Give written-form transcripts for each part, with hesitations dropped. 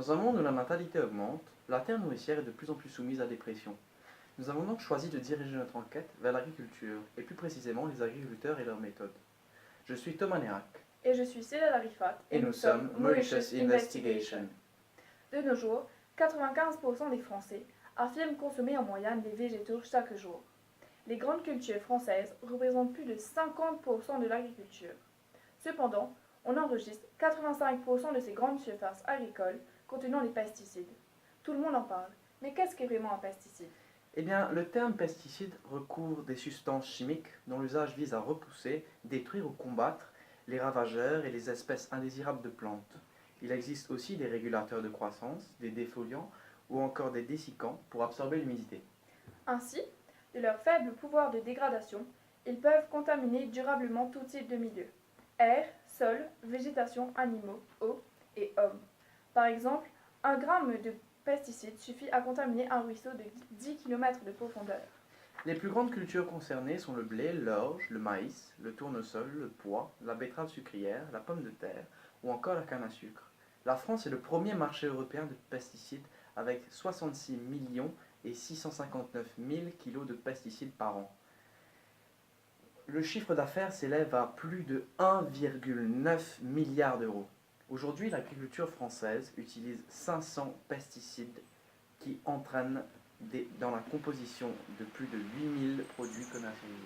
Dans un monde où la natalité augmente, la terre nourricière est de plus en plus soumise à des pressions. Nous avons donc choisi de diriger notre enquête vers l'agriculture, et plus précisément les agriculteurs et leurs méthodes. Je suis Thomas Nérac. Et je suis Célia Larifat. Et nous sommes Mauritius Investigation. De nos jours, 95% des Français affirment consommer en moyenne des végétaux chaque jour. Les grandes cultures françaises représentent plus de 50% de l'agriculture. Cependant, on enregistre 85% de ces grandes surfaces agricoles contenant des pesticides. Tout le monde en parle, mais qu'est-ce qu'est vraiment un pesticide? Eh bien, le terme pesticide recouvre des substances chimiques dont l'usage vise à repousser, détruire ou combattre les ravageurs et les espèces indésirables de plantes. Il existe aussi des régulateurs de croissance, des défoliants ou encore des dessicants pour absorber l'humidité. Ainsi, de leur faible pouvoir de dégradation, ils peuvent contaminer durablement tout type de milieu: air, sol, végétation, animaux, eau et hommes. Par exemple, 1 gramme de pesticide suffit à contaminer un ruisseau de 10 km de profondeur. Les plus grandes cultures concernées sont le blé, l'orge, le maïs, le tournesol, le pois, la betterave sucrière, la pomme de terre ou encore la canne à sucre. La France est le premier marché européen de pesticides avec 66 millions et 659 000 kilos de pesticides par an. Le chiffre d'affaires s'élève à plus de 1,9 milliard d'euros. Aujourd'hui, l'agriculture française utilise 500 pesticides qui entraînent dans la composition de plus de 8000 produits commercialisés.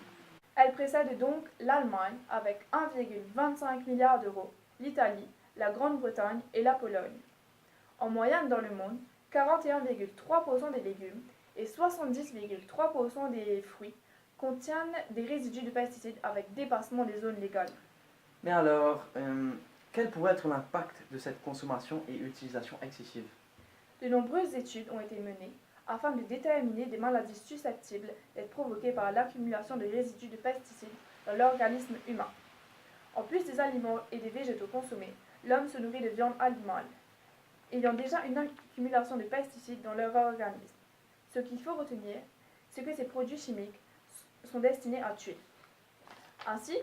Elle précède donc l'Allemagne avec 1,25 milliard d'euros, l'Italie, la Grande-Bretagne et la Pologne. En moyenne dans le monde, 41,3% des légumes et 70,3% des fruits contiennent des résidus de pesticides avec dépassement des zones légales. Mais alors, quel pourrait être l'impact de cette consommation et utilisation excessive? De nombreuses études ont été menées afin de déterminer des maladies susceptibles d'être provoquées par l'accumulation de résidus de pesticides dans l'organisme humain. En plus des aliments et des végétaux consommés, l'homme se nourrit de viande animale, ayant déjà une accumulation de pesticides dans leur organisme. Ce qu'il faut retenir, c'est que ces produits chimiques sont destinés à tuer. Ainsi,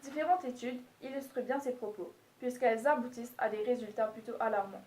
différentes études illustrent bien ces propos, puisqu'elles aboutissent à des résultats plutôt alarmants.